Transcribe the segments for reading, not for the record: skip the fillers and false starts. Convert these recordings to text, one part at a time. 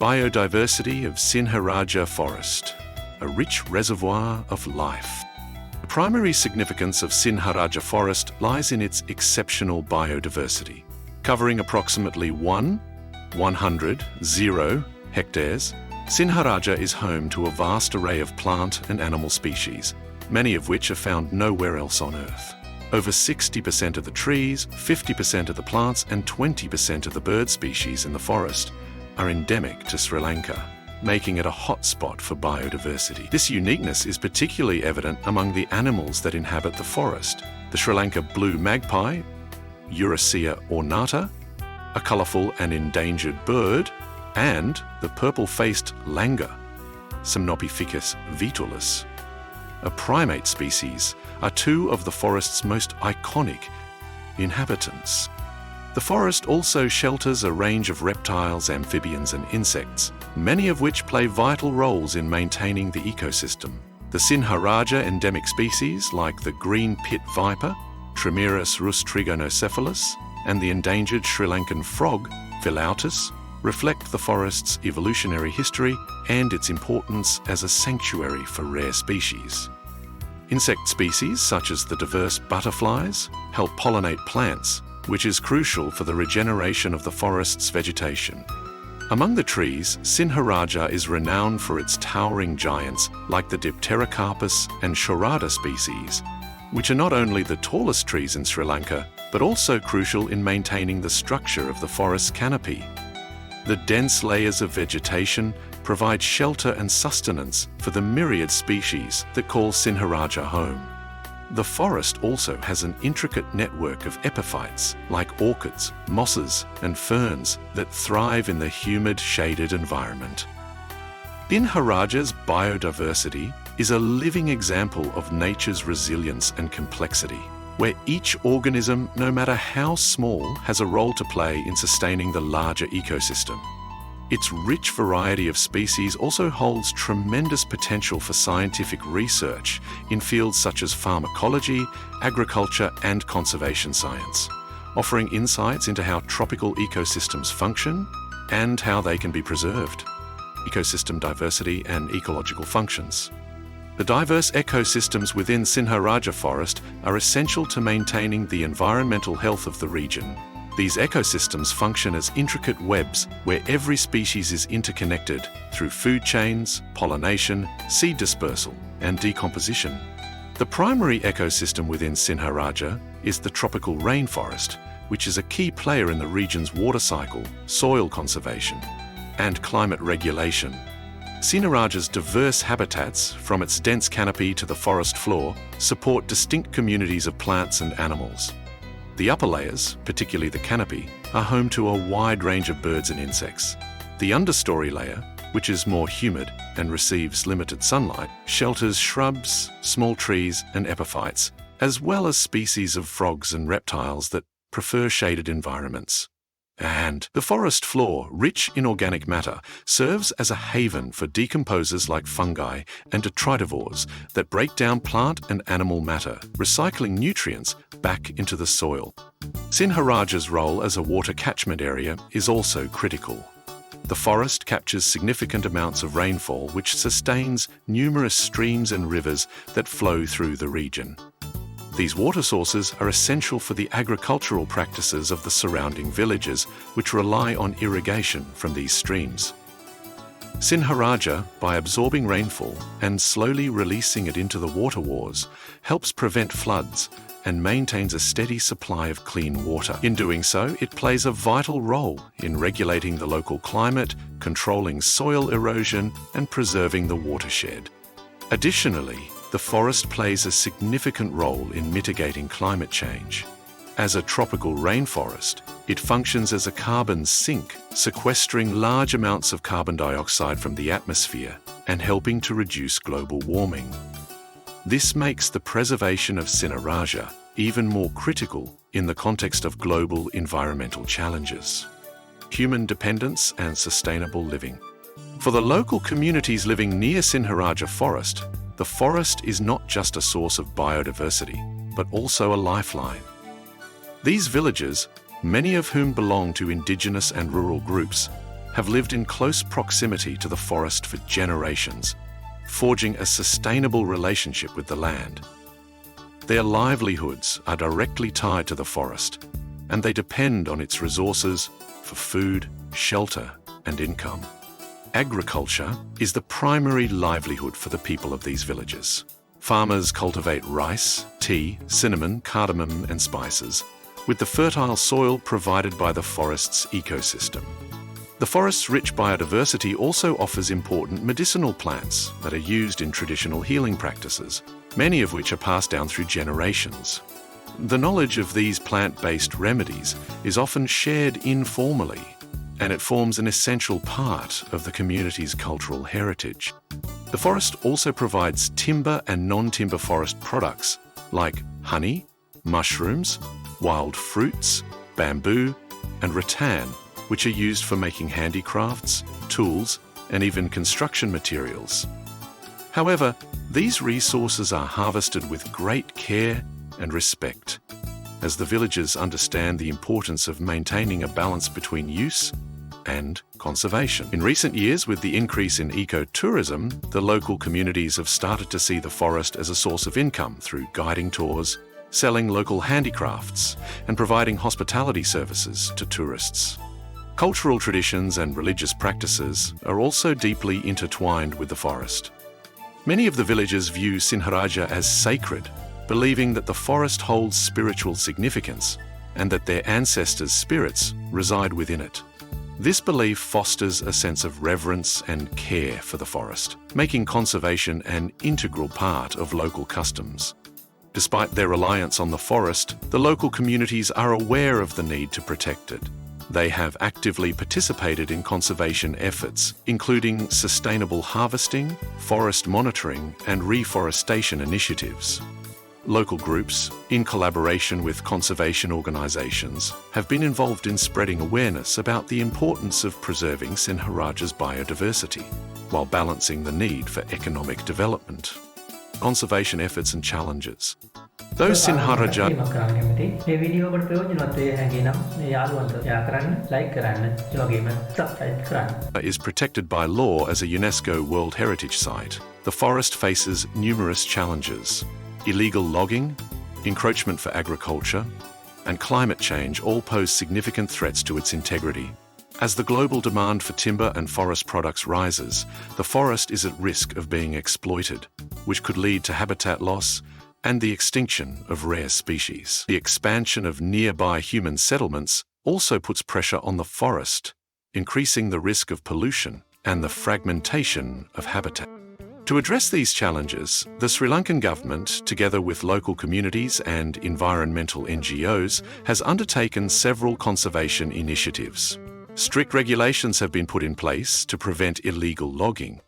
Biodiversity of SINHARAJA forest, a rich reservoir of life. The primary significance of SINHARAJA forest lies in its exceptional biodiversity. Covering approximately 100 hectares, SINHARAJA is home to a vast array of plant and animal species, many of which are found nowhere else on Earth. Over 60% of the trees, 50% of the plants, and 20% of the bird species in the forest are endemic to Sri Lanka, making it a hotspot for biodiversity. This uniqueness is particularly evident among the animals that inhabit the forest. The Sri Lanka blue magpie, Uracea ornata, a colourful and endangered bird, and the purple-faced langur, Semnopithecus vitulus, a primate species, are two of the forest's most iconic inhabitants. The forest also shelters a range of reptiles, amphibians, and insects, many of which play vital roles in maintaining the ecosystem. The SINHARAJA endemic species, like the green pit viper, Trimeris rustrigonocephalus, and the endangered Sri Lankan frog, Philautus, reflect the forest's evolutionary history and its importance as a sanctuary for rare species. Insect species, such as the diverse butterflies, help pollinate plants, which is crucial for the regeneration of the forest's vegetation. Among the trees, SINHARAJA is renowned for its towering giants like the Dipterocarpus and Shorada species, which are not only the tallest trees in Sri Lanka, but also crucial in maintaining the structure of the forest's canopy. The dense layers of vegetation provide shelter and sustenance for the myriad species that call SINHARAJA home. The forest also has an intricate network of epiphytes like orchids, mosses, and ferns that thrive in the humid, shaded environment. SINHARAJA's biodiversity is a living example of nature's resilience and complexity, where each organism, no matter how small, has a role to play in sustaining the larger ecosystem. Its rich variety of species also holds tremendous potential for scientific research in fields such as pharmacology, agriculture, and conservation science, offering insights into how tropical ecosystems function and how they can be preserved. Ecosystem diversity and ecological functions. The diverse ecosystems within SINHARAJA forest are essential to maintaining the environmental health of the region. These ecosystems function as intricate webs where every species is interconnected through food chains, pollination, seed dispersal, and decomposition. The primary ecosystem within SINHARAJA is the tropical rainforest, which is a key player in the region's water cycle, soil conservation, and climate regulation. SINHARAJA's diverse habitats, from its dense canopy to the forest floor, support distinct communities of plants and animals. The upper layers, particularly the canopy, are home to a wide range of birds and insects. The understory layer, which is more humid and receives limited sunlight, shelters shrubs, small trees, and epiphytes, as well as species of frogs and reptiles that prefer shaded environments. And the forest floor, rich in organic matter, serves as a haven for decomposers like fungi and detritivores that break down plant and animal matter, recycling nutrients back into the soil. SINHARAJA's role as a water catchment area is also critical. The forest captures significant amounts of rainfall, which sustains numerous streams and rivers that flow through the region. These water sources are essential for the agricultural practices of the surrounding villages, which rely on irrigation from these streams. SINHARAJA, by absorbing rainfall and slowly releasing it into the water wars, helps prevent floods and maintains a steady supply of clean water. In doing so, it plays a vital role in regulating the local climate, controlling soil erosion, and preserving the watershed. Additionally, the forest plays a significant role in mitigating climate change. As a tropical rainforest, it functions as a carbon sink, sequestering large amounts of carbon dioxide from the atmosphere and helping to reduce global warming. This makes the preservation of SINHARAJA even more critical in the context of global environmental challenges, human dependence, and sustainable living. For the local communities living near SINHARAJA forest, the forest is not just a source of biodiversity, but also a lifeline. These villages, many of whom belong to indigenous and rural groups, have lived in close proximity to the forest for generations, forging a sustainable relationship with the land. Their livelihoods are directly tied to the forest, and they depend on its resources for food, shelter, and income. Agriculture is the primary livelihood for the people of these villages. Farmers cultivate rice, tea, cinnamon, cardamom, and spices, with the fertile soil provided by the forest's ecosystem. The forest's rich biodiversity also offers important medicinal plants that are used in traditional healing practices, many of which are passed down through generations. The knowledge of these plant-based remedies is often shared informally, and it forms an essential part of the community's cultural heritage. The forest also provides timber and non-timber forest products like honey, mushrooms, wild fruits, bamboo, and rattan, which are used for making handicrafts, tools, and even construction materials. However, these resources are harvested with great care and respect, as the villagers understand the importance of maintaining a balance between use and conservation. In recent years, with the increase in ecotourism, the local communities have started to see the forest as a source of income through guiding tours, selling local handicrafts, and providing hospitality services to tourists. Cultural traditions and religious practices are also deeply intertwined with the forest. Many of the villagers view SINHARAJA as sacred, believing that the forest holds spiritual significance and that their ancestors' spirits reside within it. This belief fosters a sense of reverence and care for the forest, making conservation an integral part of local customs. Despite their reliance on the forest, the local communities are aware of the need to protect it. They have actively participated in conservation efforts, including sustainable harvesting, forest monitoring, and reforestation initiatives. Local groups, in collaboration with conservation organizations, have been involved in spreading awareness about the importance of preserving SINHARAJA's biodiversity, while balancing the need for economic development. Conservation efforts and challenges. Though SINHARAJA is protected by law as a UNESCO World Heritage Site, the forest faces numerous challenges. Illegal logging, encroachment for agriculture, and climate change all pose significant threats to its integrity. As the global demand for timber and forest products rises, the forest is at risk of being exploited, which could lead to habitat loss and the extinction of rare species. The expansion of nearby human settlements also puts pressure on the forest, increasing the risk of pollution and the fragmentation of habitat. To address these challenges, the Sri Lankan government, together with local communities and environmental NGOs, has undertaken several conservation initiatives. Strict regulations have been put in place to prevent illegal logging,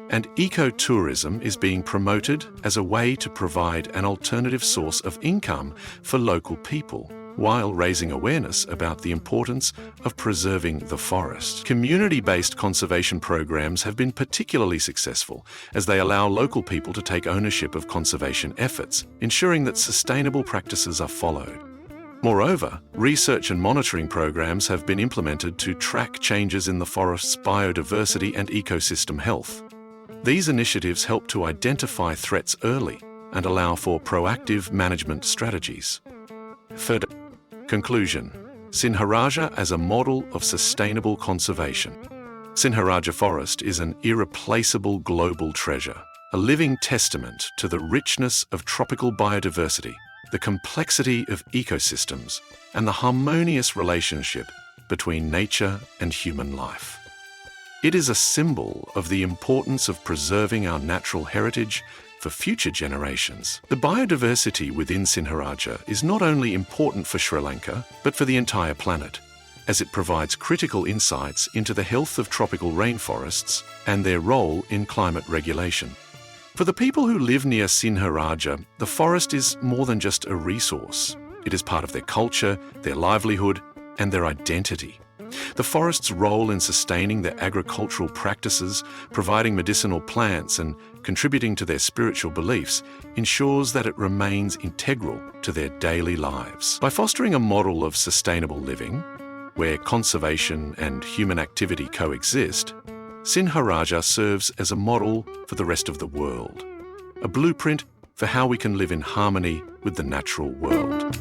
and ecotourism is being promoted as a way to provide an alternative source of income for local people, while raising awareness about the importance of preserving the forest. Community-based conservation programs have been particularly successful as they allow local people to take ownership of conservation efforts, ensuring that sustainable practices are followed. Moreover, research and monitoring programs have been implemented to track changes in the forest's biodiversity and ecosystem health. These initiatives help to identify threats early and allow for proactive management strategies. Third, conclusion. SINHARAJA as a model of sustainable conservation. SINHARAJA Forest is an irreplaceable global treasure, a living testament to the richness of tropical biodiversity, the complexity of ecosystems, and the harmonious relationship between nature and human life. It is a symbol of the importance of preserving our natural heritage for future generations. The biodiversity within SINHARAJA is not only important for Sri Lanka, but for the entire planet, as it provides critical insights into the health of tropical rainforests and their role in climate regulation. For the people who live near SINHARAJA, the forest is more than just a resource. It is part of their culture, their livelihood, and their identity. The forest's role in sustaining their agricultural practices, providing medicinal plants, and contributing to their spiritual beliefs ensures that it remains integral to their daily lives. By fostering a model of sustainable living, where conservation and human activity coexist, SINHARAJA serves as a model for the rest of the world, a blueprint for how we can live in harmony with the natural world.